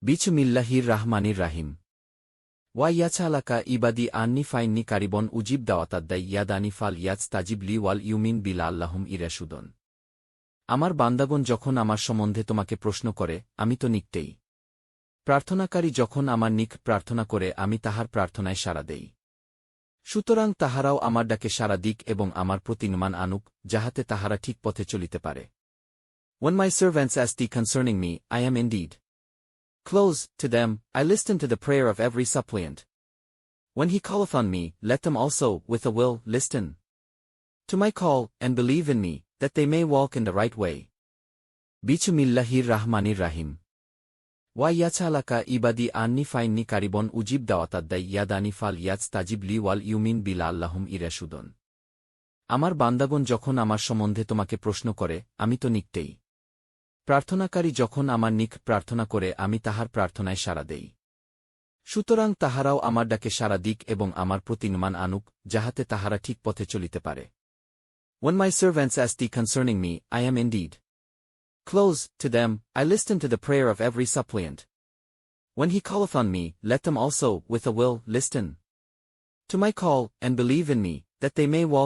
বিচমিল্লাহির রাহমানির রাহিম। ওয়াইয়াছালাকা ইবাদি আন্নি ফাইন্নি কারিবন উজিব দাওয়াতাদ্দাই ইয়াদানি ফাল ইয়াজ তাজিব লি ওয়াল ইউমিন বিল আল্লাহুম ইরাশুদন। আমার বান্দাগণ যখন আমার সম্বন্ধে তোমাকে প্রশ্ন করে আমি তো নিকটেই। প্রার্থনাকারী যখন আমার নিকট প্রার্থনা করে আমি তাহার প্রার্থনায় সাড়া দেই। সুতরাং তাহারাও আমার ডাকে সাড়া দিক এবং আমার প্রতি ঈমান আনুক, যাহাতে তাহারা ঠিক পথে চলিতে পারে। When my servants ask thee concerning me, I am indeed close to them, I listen to the prayer of every suppliant. When he calleth on me, let them also, with a will, listen to my call, and believe in me, that they may walk in the right way. Bismillahir Rahmanir Rahim. ওয়াইয়াছালাকা ইবাদি আন্নি ফাইন্নি কারিবন উজিব দাওয়াতাদ্দাই ইয়াদানি ফাল ইয়াজ তাজিব লি ওয়াল immune বিল আল্লাহুম ইরাশুদন। আমার বান্দাগণ যখন আমার সম্বন্ধে তোমাকে প্রশ্ন করে আমি তো নিকটেই। প্রার্থনাকারী যখন আমার নিকট প্রার্থনা করে আমি তাহার প্রার্থনায় সাড়া দেই। সুতরাং তাহারাও আমার ডাকে সাড়া দিক এবং আমার প্রতি ঈমান আনুক, যাহাতে তাহারা ঠিক পথে চলিতে পারে। When my servants ask thee concerning me, I am indeed close to them, I listen to the prayer of every suppliant. When he calleth on me, let them also, with a will, listen to my call, and believe in me, that they may walk